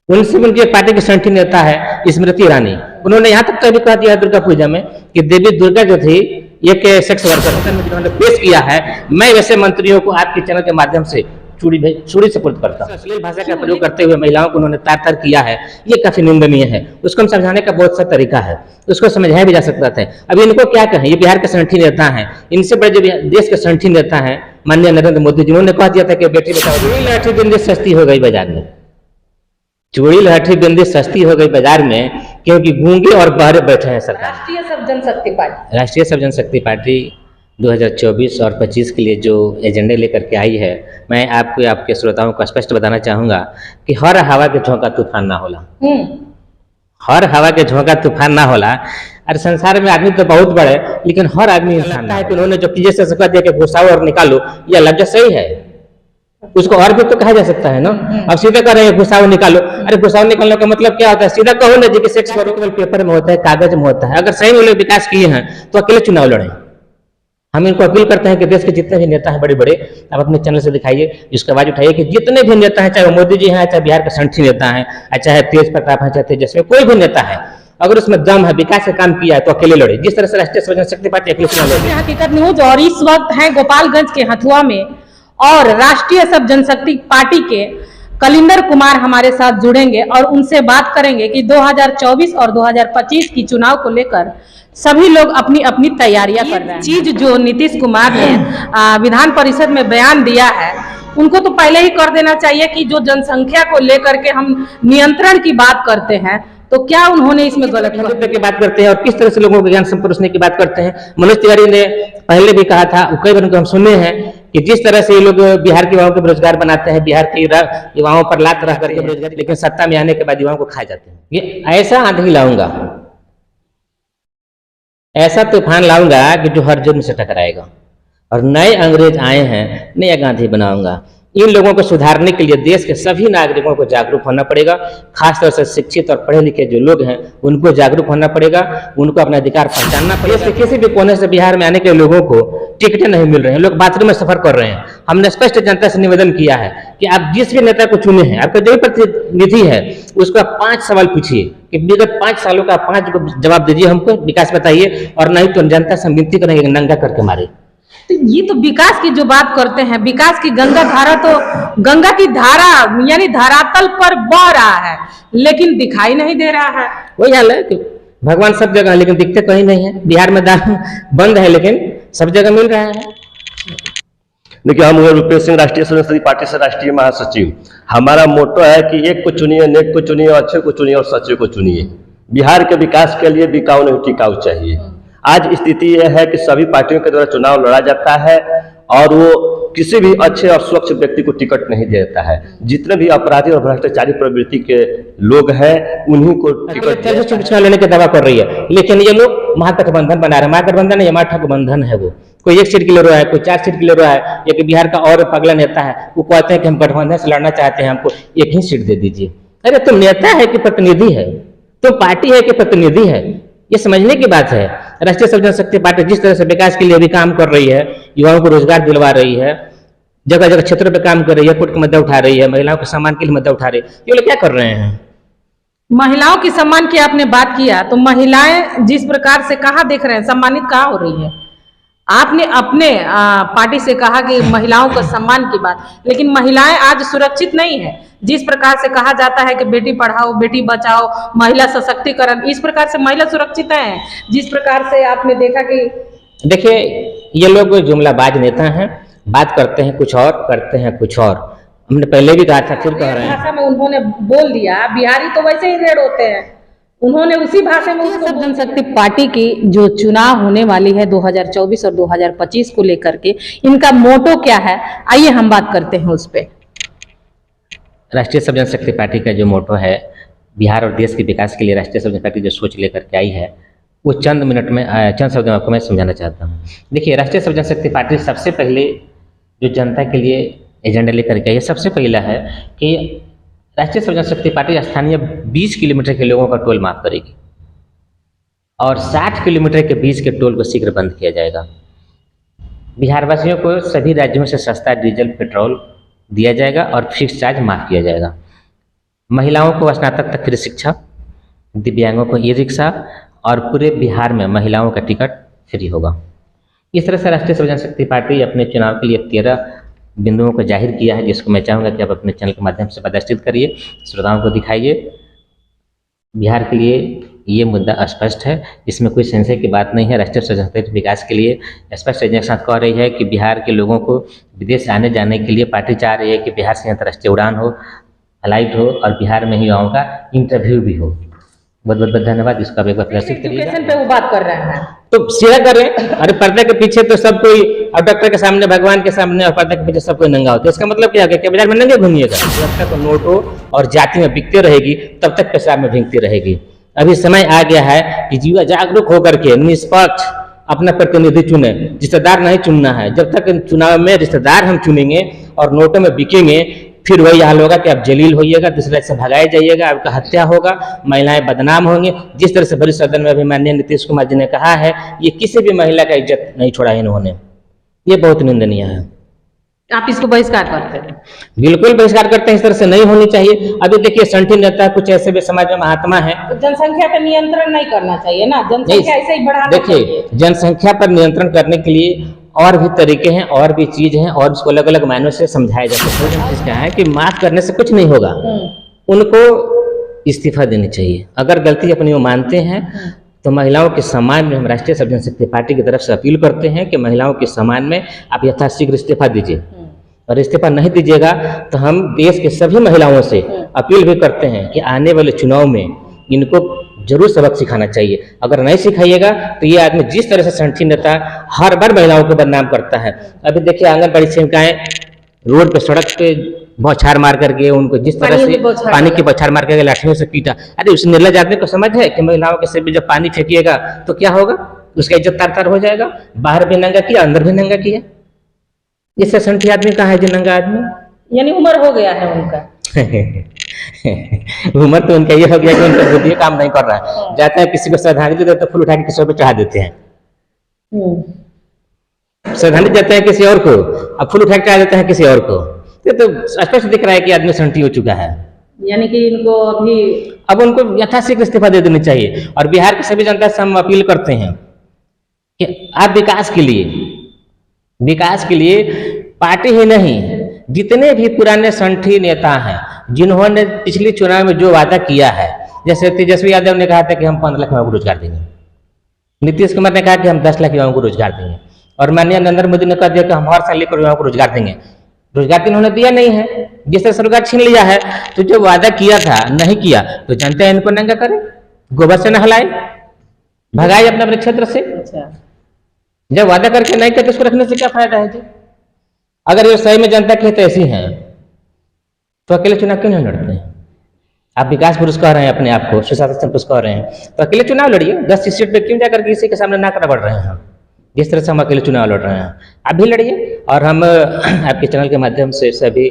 उनसे उनकी पार्टी की संगठन नेता है स्मृति ईरानी, उन्होंने यहाँ तक कभी कह दिया दुर्गा पूजा में कि देवी दुर्गा जो थी एक सेक्स वर्कर उन्होंने पेश किया है। मैं वैसे मंत्रियों को आपके चैनल के माध्यम से चूड़ी सपोर्ट करता हूँ। अश्लील भाषा का प्रयोग करते हुए महिलाओं को उन्होंने तार तार किया है, ये काफी निंदनीय है। उसको हम समझाने का बहुत सा तरीका है, उसको समझाया भी जा सकता था। अब इनको क्या कहें, ये बिहार के संगठन नेता हैं, इनसे बड़े जो देश के संगठन नेता हैं माननीय नरेंद्र मोदी जी, उन्होंने कह दिया था कि बेटी बेटा चूड़ी लाठी बिंदी सस्ती हो गई बाजार में, चूड़ी लाठी बिंदी सस्ती हो गई बाजार में, क्योंकि गूंगे और बहरे बैठे हैं सरकार। राष्ट्रीय सब जनशक्ति पार्टी 2024 और 25 के लिए जो एजेंडे लेकर के आई है, मैं आपको आपके श्रोताओं को स्पष्ट बताना चाहूंगा कि हर हवा के झोंका तूफान ना होला, हर हवा के झोंका तूफान ना होला। अरे संसार में आदमी तो बहुत बड़े, लेकिन हर आदमी इंसान है कि उन्होंने जो पीछे से कह दिया कि घुसाओ और निकालो, यह लफ्ज सही है, उसको और भी तो कहा जा सकता है ना। अब सीधा कह रहे हैं घुसाओ निकालो, अरे घुसाओ निकालने का मतलब क्या होता है? सीधा कहो ना जी कि सेक्स केवल पेपर में होता है, कागज में होता है। अगर सही में लोग विकास किए हैं तो अकेले चुनाव लड़े। हम इनको अपील करते हैं कि देश के जितने भी नेता हैं बड़े बड़े, आप अपने चैनल से दिखाइए, इसकी आवाज उठाइए कि जितने भी नेता हैं, चाहे मोदी जी हैं, चाहे बिहार के संगठन नेता हैं, चाहे तेज प्रताप है, चाहे तेजस्वी, कोई भी नेता है, अगर उसमें दम है, विकास का काम किया है तो अकेले लड़े, जिस तरह से राष्ट्रीय सब जनशक्ति पार्टी अकेले चुनाव लड़े। हकीकत न्यूज और इस वक्त है गोपालगंज के हथुआ में, और राष्ट्रीय सब जनशक्ति पार्टी के कलिंदर कुमार हमारे साथ जुड़ेंगे और उनसे बात करेंगे कि 2024 और 2025 की चुनाव को लेकर सभी लोग अपनी अपनी तैयारियां कर रहे हैं। चीज जो नीतीश कुमार ने विधान परिषद में बयान दिया है, उनको तो पहले ही कर देना चाहिए कि जो जनसंख्या को लेकर के हम नियंत्रण की बात करते हैं, तो क्या उन्होंने इसमें गलत की बात करते हैं और किस तरह से लोगों को ज्ञान संपरोसने की बात करते हैं। मनोज तिवारी ने पहले भी कहा था, कई बार हम सुने हैं कि जिस तरह से ये लोग बिहार के युवाओं को बेरोजगार बनाते हैं, बिहार के युवाओं पर लात रह करके बेरोजगारी, लेकिन सत्ता में आने के बाद युवाओं को खा जाते हैं। ये ऐसा आंधी लाऊंगा, ऐसा तूफान लाऊंगा कि जो हर जुर्म से टकराएगा, और नए अंग्रेज आए हैं, नया गांधी बनाऊंगा। इन लोगों को सुधारने के लिए देश के सभी नागरिकों को जागरूक होना पड़ेगा, खासतौर से शिक्षित और पढ़े लिखे जो लोग हैं उनको जागरूक होना पड़ेगा, उनको अपना अधिकार पहचानना पड़ेगा। किसी भी कोने से बिहार में आने के लोगों को टिकटें नहीं मिल रहे हैं, लोग बाथरूम में सफर कर रहे हैं। हमने स्पष्ट जनता से निवेदन किया है कि आप जिस भी नेता को चुने हैं, आपका जो भी प्रतिनिधि है, उसको आप 5 सवाल पूछिए कि विगत 5 सालों का 5 जवाब दीजिए, हमको विकास बताइए, और नहीं तो जनता से विनती करेंगे नंगा करके मारे। तो ये तो विकास की जो बात करते हैं, विकास की गंगा धारा, तो गंगा की धारा यानी धरातल पर बह रहा है, लेकिन दिखाई नहीं दे रहा है। वही हाल है कि भगवान सब जगह है लेकिन दिखते कहीं नहीं है। बिहार में दान बंद है लेकिन सब जगह मिल रहा है। देखिए, हम रुपेश सिंह, राष्ट्रीय स्वयं सेवी पार्टी से राष्ट्रीय महासचिव। हमारा मोटो है कि एक को चुनिए, नेक को चुनिए, अच्छे को चुनिए और सच्चे को चुनिए। बिहार के विकास के लिए बिकाऊ नहीं टिकाऊ चाहिए। आज स्थिति यह है कि सभी पार्टियों के द्वारा चुनाव लड़ा जाता है और वो किसी भी अच्छे और स्वच्छ व्यक्ति को टिकट नहीं देता है। जितने भी अपराधी और भ्रष्टाचारी प्रवृत्ति के लोग हैं उन्हीं को टिकट चुनाव लेने का दावा कर रही है, लेकिन ये लोग महागठबंधन बना रहे हैं। महागठबंधन है, महागठबंधन है। वो कोई 1 सीट के लिए रहा है, कोई 4 सीट के लिए रहा है। एक बिहार का और पगला नेता है, वो कहते हैं कि हम गठबंधन से लड़ना चाहते हैं, हमको 1 ही सीट दे दीजिए। अरे तुम नेता है कि प्रतिनिधि है? तुम पार्टी है कि प्रतिनिधि है? ये समझने की बात है। राष्ट्रीय सब जनशक्ति पार्टी जिस तरह से विकास के लिए भी काम कर रही है, युवाओं को रोजगार दिलवा रही है, जगह जगह क्षेत्रों पे काम कर रही है, कोर्ट का मुद्दा उठा रही है, महिलाओं के सम्मान के लिए मुद्दा उठा रही है, ये लोग क्या कर रहे हैं? महिलाओं के सम्मान की आपने बात किया, तो महिलाएं जिस प्रकार से कहाँ देख रहे हैं, सम्मानित कहाँ हो रही है? आपने अपने पार्टी से कहा कि महिलाओं का सम्मान की बात, लेकिन महिलाएं आज सुरक्षित नहीं है। जिस प्रकार से कहा जाता है कि बेटी पढ़ाओ, बेटी बचाओ, महिला सशक्तिकरण, इस प्रकार से महिला सुरक्षित है। जिस प्रकार से आपने देखा कि देखिए, ये लोग जुमलाबाज नेता हैं, बात करते हैं कुछ और, करते हैं कुछ और। हमने पहले भी कहा था, फिर कह रहे हैं। भाषा में उन्होंने बोल दिया, बिहारी तो वैसे ही रेड होते हैं, उन्होंने उसी भाषा में उसको। जनशक्ति पार्टी की जो चुनाव होने वाली है 2024 और 2025 को लेकर के, इनका मोटो क्या है, आइए हम बात करते हैं उस पर। राष्ट्रीय सब जनशक्ति पार्टी का जो मोटो है, बिहार और देश के विकास के लिए राष्ट्रीय सब जनशक्ति पार्टी जो सोच लेकर के आई है, वो चंद मिनट में, चंद शब्दों में आपको मैं समझाना चाहता हूँ। देखिए, राष्ट्रीय सब जनशक्ति पार्टी सबसे पहले जो जनता के लिए एजेंडा लेकर के आई है, सबसे पहला है कि राष्ट्रीय सब जनशक्ति पार्टी स्थानीय 20 किलोमीटर के लोगों का टोल माफ करेगी और 60 किलोमीटर के बीच के टोल को शीघ्र बंद किया जाएगा। बिहार वासियों को सभी राज्यों से सस्ता डीजल पेट्रोल दिया जाएगा और फिक्स चार्ज माफ किया जाएगा। महिलाओं को स्नातक तक फ्री शिक्षा, दिव्यांगों को ई रिक्शा और पूरे बिहार में महिलाओं का टिकट फ्री होगा। इस तरह से राष्ट्रीय सर्व जनशक्ति पार्टी अपने चुनाव के लिए 13 बिंदुओं को जाहिर किया है, जिसको मैं चाहूँगा कि आप अपने चैनल के माध्यम से प्रदर्शित करिए, श्रोताओं को दिखाइए। बिहार के लिए ये मुद्दा स्पष्ट है, इसमें कोई संशय की बात नहीं है। राष्ट्रीय सर्व जनशक्ति विकास के लिए स्पष्ट एजेंडे के साथ कह रही है कि बिहार के लोगों को विदेश आने जाने के लिए पार्टी चाह रही है कि बिहार से अंतर्राष्ट्रीय उड़ान हो, फ्लाइट हो और बिहार में ही युवाओं का इंटरव्यू भी हो। बहुत बहुत धन्यवाद। इसका एक बार प्रदर्शित करिएगा। एजुकेशन पे वो बात कर रहे हैं तो सीधा करें। अरे पर्दे के पीछे तो सब कोई, और डॉक्टर के सामने, भगवान के सामने और पर्दे के पीछे सब कोई नंगा होता है। इसका मतलब क्या है कि बाजार में नंगे घूमिएगा। जब तक नोटों और जाति में बिकते रहेगी तब तक पेशाब में भींगती रहेगी। अभी समय आ गया है कि युवा जागरूक होकर के निष्पक्ष अपना प्रतिनिधि चुने। रिश्तेदार नहीं चुनना है। जब तक चुनाव में रिश्तेदार हम चुनेंगे और नोटों में बिकेंगे, फिर वही हाल होगा कि आप जलील होइएगा, दूसरे से भगाए जाइएगा, आपका हत्या होगा, महिलाएं बदनाम होंगी। जिस तरह से वरिष्ठ सदन में अभी माननीय नीतीश कुमार जी ने कहा है, ये किसी भी महिला का इज्जत नहीं छोड़ा इन्होंने। ये बहुत निंदनीय है। आप इसको बहिष्कार करते हैं? बिल्कुल बहिष्कार करते हैं। इस तरह से नहीं होनी चाहिए। अभी देखिए संठी नेता कुछ ऐसे भी समाज में महात्मा है। तो जनसंख्या पर नियंत्रण नहीं करना चाहिए ना, जनसंख्या ऐसे ही बढ़ाना चाहिए। देखिए जनसंख्या पर नियंत्रण करने के लिए और भी तरीके हैं, और भी चीज हैं, और उसको अलग अलग मायनों से समझाया जा सकता है कि माफ करने से कुछ नहीं होगा। उनको इस्तीफा देनी चाहिए। अगर गलती अपनी वो मानते हैं तो महिलाओं के सम्मान में हम राष्ट्रीय सर्व जनशक्ति पार्टी की तरफ से अपील करते हैं कि महिलाओं के सम्मान में आप यथाशीघ्र इस्तीफा दीजिए। और इस्तीफा नहीं दीजिएगा तो हम देश के सभी महिलाओं से अपील भी करते हैं कि आने वाले चुनाव में इनको जरूर सबक सिखाना चाहिए। अगर नहीं सिखाइएगा तो ये आदमी जिस तरह से संठी नेता हर बार महिलाओं को बदनाम करता है। अभी देखिए आंगनबाड़ी सेविकाएं रोड पे, सड़क पे बौछार मार करके उनको जिस तरह से पानी की बौछार मार करके लाठियों से पीटा। अरे उस निर्लज आदमी को समझ है कि महिलाओं के सिर पे जब पानी फेंकिएगा तो क्या होगा, उसका इज्जत तार तार हो जाएगा। बाहर भी नंगा किया, अंदर भी नंगा किया। इससे संठी आदमी कहाँ है जो नंगा आदमी? यानी उम्र हो गया है उनका। उम्र तो उनका ये हो गया कि उनका बुद्धि काम नहीं कर रहा है। जाते हैं किसी को श्रद्धांजलि देते तो फूल उठा के किसी पे चढ़ा देते हैं। श्रद्धांजलि देते हैं किसी और को, अब फूल उठा के चढ़ा देते हैं किसी और को। ये तो स्पष्ट दिख रहा है कि आदमी संठी हो चुका है। यानी कि इनको अभी अब उनको यथाशीघ्र इस्तीफा दे देनी चाहिए। और बिहार की सभी जनता से हम अपील करते हैं कि आप विकास के लिए पार्टी ही नहीं, जितने भी पुराने संठी नेता हैं जिन्होंने पिछले चुनाव में जो वादा किया है, जैसे तेजस्वी यादव ने कहा था कि हम 15 लाख युवाओं को रोजगार देंगे, नीतीश कुमार ने कहा कि हम 10 लाख युवाओं को रोजगार देंगे, और माननीय नरेंद्र मोदी ने कह दिया कि हम हर साल 1 करोड़ युवाओं को रोजगार देंगे। रोजगार तो इन्होंने दिया नहीं है। जिस तरह से रोजगार छीन लिया है, तो जो वादा किया था नहीं किया तो जनता इनको नंगा करे, गोबर से नहलाए, भगाए अपने अपने क्षेत्र से। अच्छा, जब वादा करके नहीं करते उसको रखने से क्या फायदा है जी? अगर ये सही में जनता की ऐसी हैं तो अकेले चुनाव क्यों नहीं लड़ते हैं? आप विकास पुरुष कह रहे हैं अपने आप को, सुशासन पुरुष कह रहे हैं, तो अकेले चुनाव लड़िए। 10 सीट पे क्यों जाकर किसी के सामने नाक रगड़ रहे हैं? जिस तरह से हम अकेले चुनाव लड़ रहे हैं, आप भी लड़िए। और हम आपके चैनल के माध्यम से सभी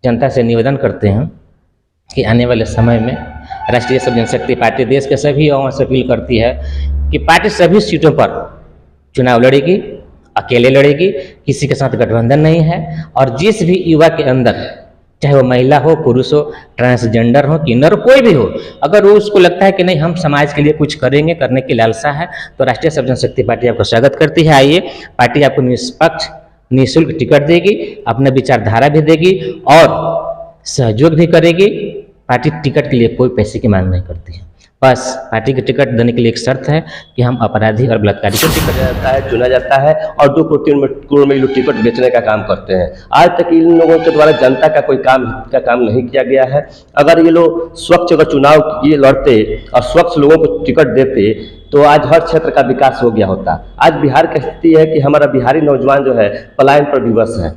जनता से निवेदन करते हैं कि आने वाले समय में राष्ट्रीय सर्व जनशक्ति पार्टी देश के सभी युवाओं से अपील करती है कि पार्टी सभी सीटों पर चुनाव लड़ेगी, अकेले लड़ेगी, किसी के साथ गठबंधन नहीं है। और जिस भी युवा के अंदर, चाहे वो महिला हो, पुरुष हो, ट्रांसजेंडर हो, किन्नर, कोई भी हो, अगर वो उसको लगता है कि नहीं हम समाज के लिए कुछ करेंगे, करने की लालसा है, तो राष्ट्रीय सर्व जनशक्ति पार्टी आपको स्वागत करती है। आइए, पार्टी आपको निष्पक्ष निःशुल्क टिकट देगी, अपना विचारधारा भी देगी और सहयोग भी करेगी। पार्टी टिकट के लिए कोई पैसे की मांग नहीं करती है। बस पार्टी की टिकट देने के लिए एक शर्त है कि हम अपराधी और बलात्कारी को टिकट जाता है, चुना जाता है और 2 करोड़ में टिकट बेचने का काम करते हैं। आज तक इन लोगों के द्वारा जनता का कोई काम नहीं किया गया है। अगर ये लोग स्वच्छ अगर चुनाव ये लड़ते और स्वच्छ लोगों को टिकट देते तो आज हर क्षेत्र का विकास हो गया होता। आज बिहार की स्थिति है कि हमारा बिहारी नौजवान जो है पलायन पर विवश है।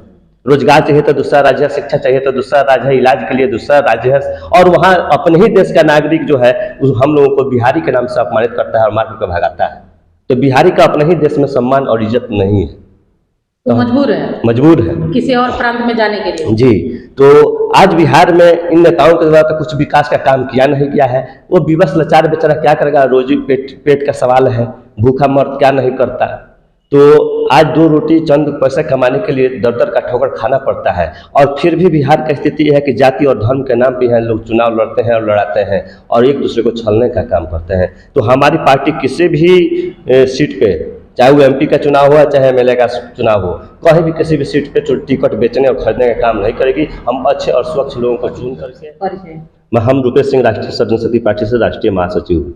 रोजगार चाहिए तो दूसरा राज्य है, शिक्षा चाहिए तो दूसरा राज्य है, इलाज के लिए दूसरा राज्य है, और वहाँ अपने ही देश का नागरिक जो है हम लोगों को बिहारी के नाम से अपमानित करता है और मार कर भगाता है। तो बिहारी का अपने ही देश में सम्मान और इज्जत नहीं है, तो मजबूर है किसी और प्रांत में जाने के लिए। जी, तो आज बिहार में इन नेताओं के द्वारा तो कुछ विकास का काम किया नहीं गया है। वो विवश लाचार बेचारा क्या करेगा? रोजी पेट का सवाल है, भूखा मर्द क्या नहीं करता। तो आज दो रोटी चंद पैसा कमाने के लिए दर दर का ठोकर खाना पड़ता है। और फिर भी बिहार की स्थिति है कि जाति और धर्म के नाम पे यहाँ लोग चुनाव लड़ते हैं और लड़ाते हैं और एक दूसरे को छलने का काम करते हैं। तो हमारी पार्टी किसी भी सीट पे, चाहे वो MP का चुनाव हो चाहे MLA का चुनाव हो, कहीं भी किसी भी सीट पे टिकट बेचने और खरीदने का काम नहीं करेगी। हम अच्छे और स्वच्छ लोगों को चुन करके। हम रुपेश सिंह, राष्ट्रीय जनशक्ति पार्टी से राष्ट्रीय महासचिव।